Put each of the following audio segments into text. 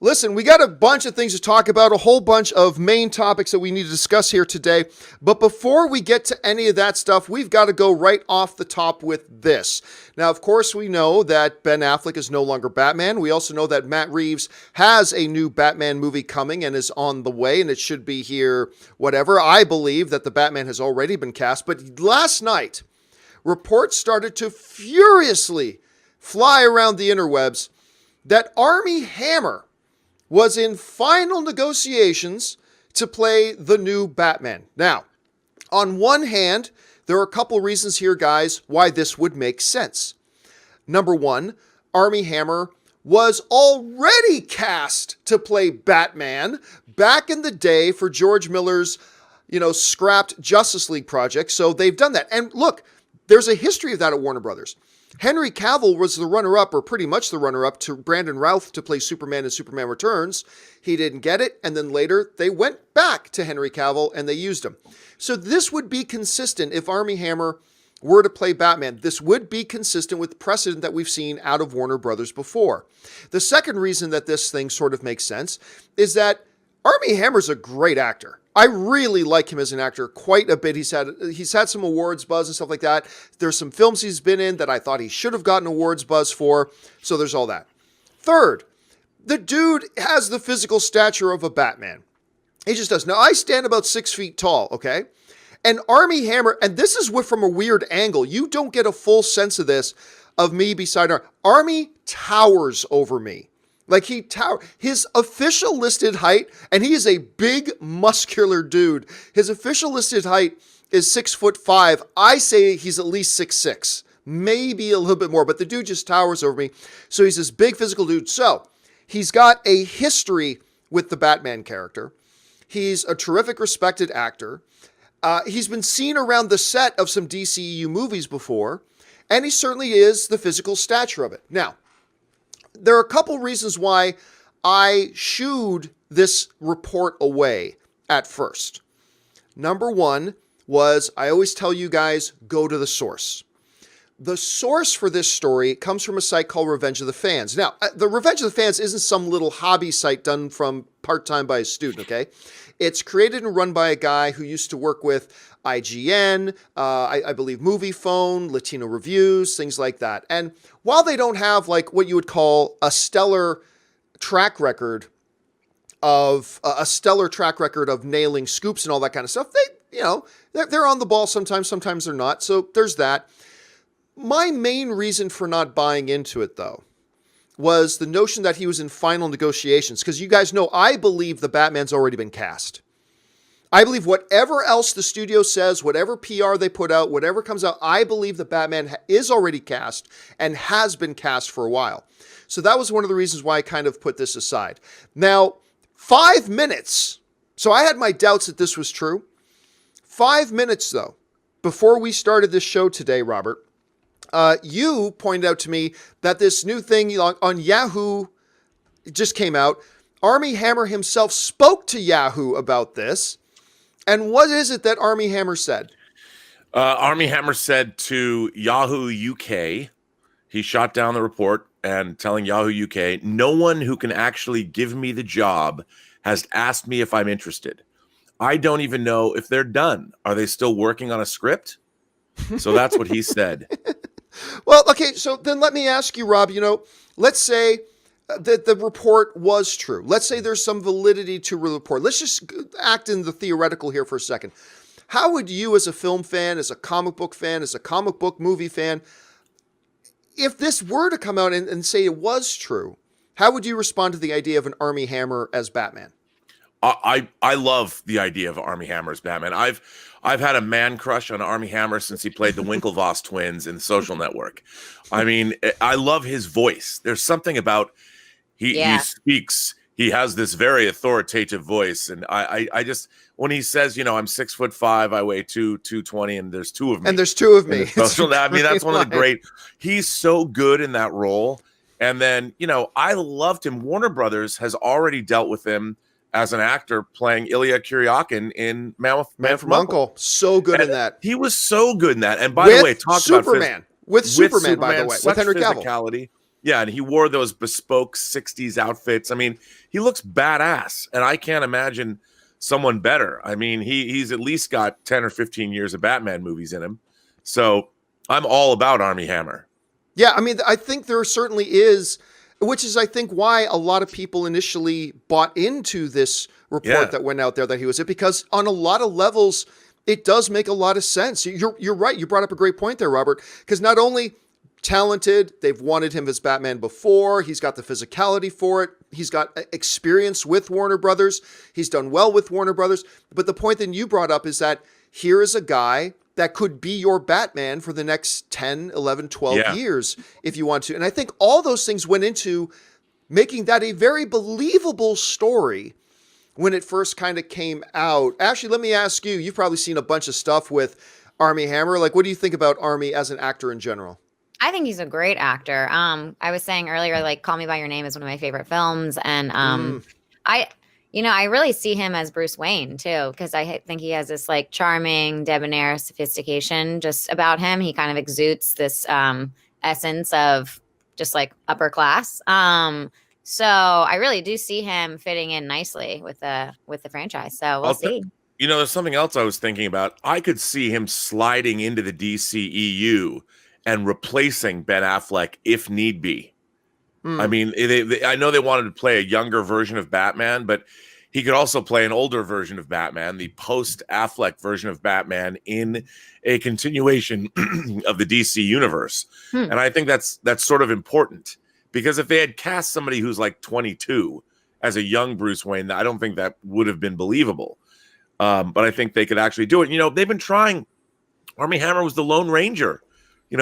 Listen, we got a bunch of things to talk about, a whole bunch of main topics that we need to discuss here today. But before we get to any of that stuff, we've got to go right off the top with this. Now, of course, we know that Ben Affleck is no longer Batman. We also know that Matt Reeves has a new Batman movie coming and is on the way, and it should be here, whatever. I believe that the Batman has already been cast. But last night, reports started to furiously fly around the interwebs that Armie Hammer was in final negotiations to play the new Batman. Now, on one hand, there are a couple reasons here, guys, why this would make sense. Number one, Armie Hammer was already cast to play Batman back in the day for George Miller's, scrapped Justice League project. So they've done that. And look, there's a history of that at Warner Brothers. Henry Cavill was the runner-up, or pretty much the runner-up, to Brandon Routh to play Superman in Superman Returns. He didn't get it, and then later they went back to Henry Cavill and they used him. So this would be consistent if Armie Hammer were to play Batman. This would be consistent with precedent that we've seen out of Warner Brothers before. The second reason that this thing sort of makes sense is that Armie Hammer's a great actor. I really like him as an actor quite a bit. He's had some awards buzz and stuff like that. There's some films he's been in that I thought he should have gotten awards buzz for. So there's all that. Third, the dude has the physical stature of a Batman. He just does. Now, I stand about 6 feet tall, okay? And Armie Hammer, and this is from a weird angle. You don't get a full sense of this, of me beside Armie towers over me. Like his official listed height, and he is a big muscular dude. His official listed height is 6'5". I say he's at least 6'6", maybe a little bit more, but the dude just towers over me. So he's this big physical dude. So he's got a history with the Batman character. He's a terrific respected actor. He's been seen around the set of some DCEU movies before, and he certainly is the physical stature of it. Now, there are a couple reasons why I shooed this report away at first. Number one was, I always tell you guys, go to the source. The source for this story comes from a site called Revenge of the Fans. Now, the Revenge of the Fans isn't some little hobby site done from part-time by a student, okay? It's created and run by a guy who used to work with IGN, I believe Movie Phone, Latino Reviews, things like that. And while they don't have like what you would call a stellar track record of nailing scoops and all that kind of stuff, they're on the ball sometimes they're not. So there's that. My main reason for not buying into it, though, was the notion that he was in final negotiations. Because you guys know, I believe the Batman's already been cast. I believe whatever else the studio says, whatever PR they put out, whatever comes out, I believe the Batman is already cast and has been cast for a while. So that was one of the reasons why I kind of put this aside. Now, 5 minutes. So I had my doubts that this was true. 5 minutes, though, before we started this show today, Robert, you pointed out to me that this new thing on Yahoo just came out. Armie Hammer himself spoke to Yahoo about this. And what is it that Armie Hammer said? Armie Hammer said to Yahoo UK, he shot down the report and telling Yahoo UK, no one who can actually give me the job has asked me if I'm interested. I don't even know if they're done. Are they still working on a script? So that's what he said. Well, okay, so then let me ask you, Rob, let's say that the report was true. Let's say there's some validity to the report. Let's just act in the theoretical here for a second. How would you, as a film fan, as a comic book fan, as a comic book movie fan, if this were to come out and say it was true, how would you respond to the idea of an Armie Hammer as Batman? I love the idea of Armie Hammer as Batman. I've had a man crush on Armie Hammer since he played the Winklevoss twins in The Social Network. I mean, I love his voice. There's something about he speaks. He has this very authoritative voice, and I just when he says, I'm 6'5", I weigh 220, and there's two of me. And there's two of me. I mean, that's one of the great. He's so good in that role. And then I loved him. Warner Brothers has already dealt with him as an actor playing Ilya Kuryakin in Man from Uncle. So good in that. He was so good in that. And by the way, talk Superman. With Superman, by the way, with Henry Cavill. Physicality. Yeah, and he wore those bespoke 60s outfits. I mean, he looks badass, and I can't imagine someone better. I mean, he's at least got 10 or 15 years of Batman movies in him. So I'm all about Armie Hammer. Yeah, I mean, I think there certainly is, which is, I think, why a lot of people initially bought into this report that went out there that he was it, because on a lot of levels, it does make a lot of sense. You're right. You brought up a great point there, Robert, because not only talented, they've wanted him as Batman before, he's got the physicality for it, he's got experience with Warner Brothers, he's done well with Warner Brothers. But the point that you brought up is that here is a guy that could be your Batman for the next 10, 11, 12 years if you want to. And I think all those things went into making that a very believable story when it first kind of came out. Actually, let me ask you, you've probably seen a bunch of stuff with Armie Hammer. Like, what do you think about Armie as an actor in general? I think he's a great actor. I was saying earlier, like Call Me by Your Name is one of my favorite films. And I really see him as Bruce Wayne too, because I think he has this like charming, debonair sophistication just about him. He kind of exudes this essence of just like upper class. So I really do see him fitting in nicely with the franchise. So we'll see. There's something else I was thinking about. I could see him sliding into the DCEU and replacing Ben Affleck if need be. I mean, I know they wanted to play a younger version of Batman, but he could also play an older version of Batman, the post-Affleck version of Batman in a continuation of the DC universe. And I think that's sort of important, because if they had cast somebody who's like 22 as a young Bruce Wayne, I don't think that would have been believable. But I think they could actually do it. They've been trying. Armie Hammer was the Lone Ranger,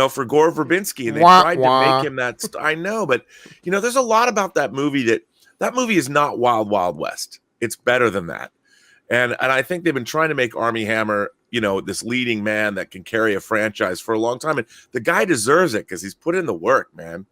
for Gore Verbinski, and they tried to make him that. I know, but there's a lot about that movie that movie is not Wild Wild West. It's better than that, and I think they've been trying to make Armie Hammer, this leading man that can carry a franchise for a long time, and the guy deserves it because he's put in the work, man.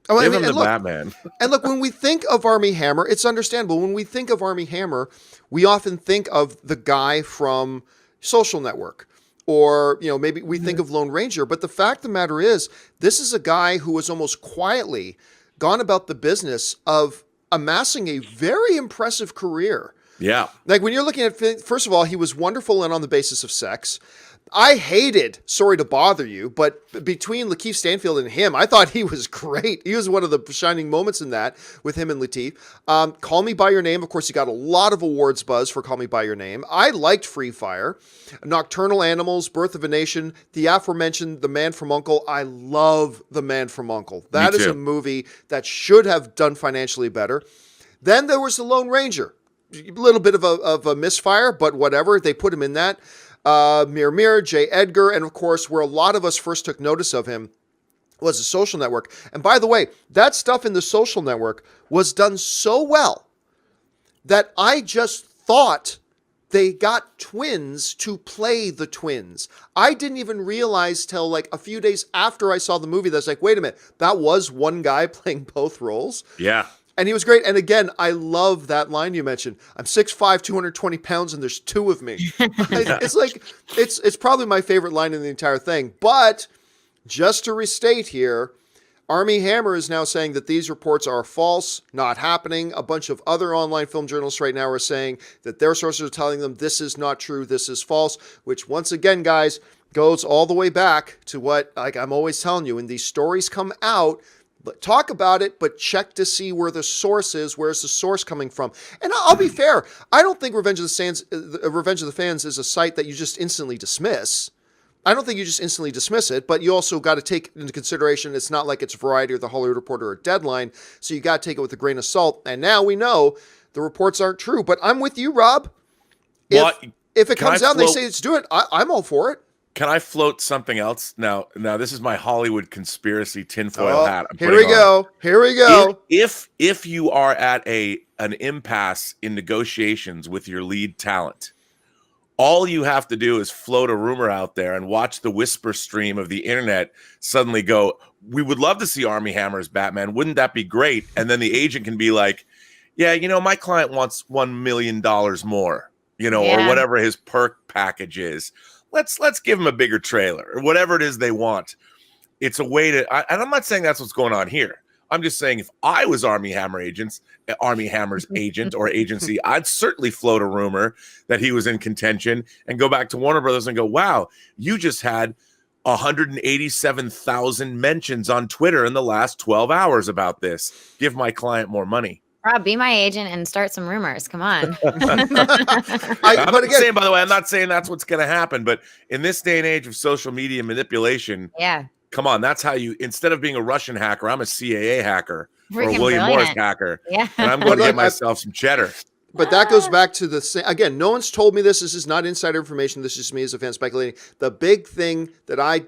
Oh, Give him the Batman. And look, when we think of Armie Hammer, it's understandable. When we think of Armie Hammer, we often think of the guy from Social Network. Or, maybe we think of Lone Ranger. But the fact of the matter is, this is a guy who has almost quietly gone about the business of amassing a very impressive career. Yeah. Like when you're looking at, first of all, he was wonderful and On the Basis of Sex. I hated Sorry to Bother You, but between Lakeith Stanfield and him, I thought he was great. He was one of the shining moments in that with him and Lateef. Call Me By Your Name. Of course, he got a lot of awards buzz for Call Me By Your Name. I liked Free Fire. Nocturnal Animals, Birth of a Nation, the aforementioned The Man from U.N.C.L.E. I love The Man from U.N.C.L.E. That is a movie that should have done financially better. Then there was The Lone Ranger. A little bit of a misfire, but whatever. They put him in that. Mirror Mirror, J. Edgar, and of course, where a lot of us first took notice of him was The Social Network. And by the way, that stuff in The Social Network was done so well that I just thought they got twins to play the twins. I didn't even realize till like a few days after I saw the movie that I was like, wait a minute, that was one guy playing both roles? Yeah. And he was great. And again, I love that line you mentioned. I'm 6'5", 220 pounds, and there's two of me. It's like, it's probably my favorite line in the entire thing. But just to restate here, Armie Hammer is now saying that these reports are false, not happening. A bunch of other online film journalists right now are saying that their sources are telling them this is not true, this is false, which once again, guys, goes all the way back to what, like I'm always telling you, when these stories come out, talk about it, but check to see where the source is. Where's the source coming from? And I'll be fair. I don't think Revenge of the Fans is a site that you just instantly dismiss. I don't think you just instantly dismiss it, but you also got to take into consideration it's not like it's Variety or the Hollywood Reporter or Deadline, so you got to take it with a grain of salt. And now we know the reports aren't true. But I'm with you, Rob. If it comes out and they say it's doing it, I'm all for it. Can I float something else? Now this is my Hollywood conspiracy tinfoil hat. Here we go. If you are at an impasse in negotiations with your lead talent, all you have to do is float a rumor out there and watch the whisper stream of the internet suddenly go, we would love to see Armie Hammer as Batman. Wouldn't that be great? And then the agent can be like, yeah, my client wants $1 million more, or whatever his perk package is. Let's give them a bigger trailer or whatever it is they want. It's a way to, and I'm not saying that's what's going on here. I'm just saying, if I was Armie Hammer's agent or agency, I'd certainly float a rumor that he was in contention and go back to Warner Brothers and go, wow, you just had 187,000 mentions on Twitter in the last 12 hours about this. Give my client more money. Rob, be my agent and start some rumors. Come on. I'm not saying, by the way, I'm not saying that's what's going to happen, but in this day and age of social media manipulation, yeah. Come on, that's how you, instead of being a Russian hacker, I'm a CAA hacker or a Freaking William brilliant. Morris hacker. Yeah. And I'm going to get myself some cheddar. But that goes back to the same. Again, no one's told me this. This is not insider information. This is just me as a fan speculating. The big thing that I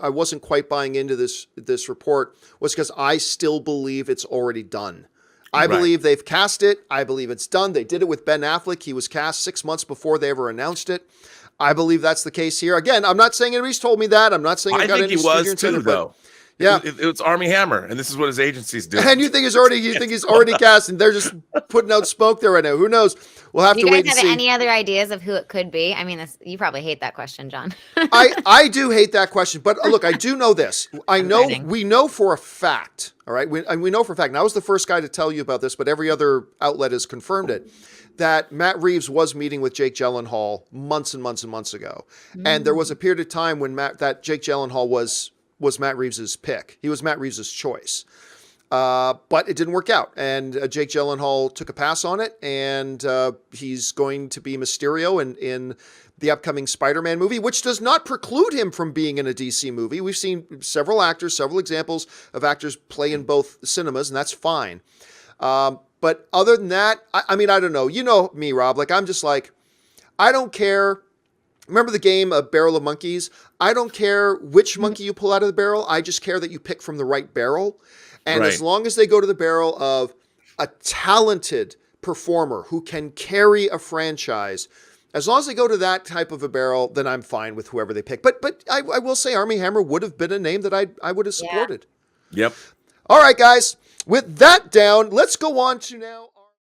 wasn't quite buying into this report was because I still believe it's already done. I believe they've cast it. I believe it's done. They did it with Ben Affleck. He was cast 6 months before they ever announced it. I believe that's the case here. Again, I'm not saying anybody's told me that. I'm not saying I think he was too, though. Yeah, it's Armie Hammer, and this is what his agencies do. And you think he's already cast, and they're just putting out smoke there right now. Who knows? We'll have to wait and see. You guys have any other ideas of who it could be? I mean, you probably hate that question, John. I do hate that question, but look, I do know this. We know for a fact. All right, we know for a fact. And I was the first guy to tell you about this, but every other outlet has confirmed it. That Matt Reeves was meeting with Jake Gyllenhaal months and months and months ago, and there was a period of time when Jake Gyllenhaal was Matt Reeves's pick. He was Matt Reeves's choice, but it didn't work out, and Jake Gyllenhaal took a pass on it, and he's going to be Mysterio in the upcoming Spider-Man movie, which does not preclude him from being in a DC movie. We've seen several examples of actors play in both cinemas, and that's fine. But other than that, I mean, I don't know. You know me, Rob. Like, I'm just like, I don't care. Remember the game, A Barrel of Monkeys? I don't care which monkey you pull out of the barrel. I just care that you pick from the right barrel. And as long as they go to the barrel of a talented performer who can carry a franchise, as long as they go to that type of a barrel, then I'm fine with whoever they pick. But I will say Armie Hammer would have been a name that I would have supported. Yep. All right, guys. With that down, let's go on to now.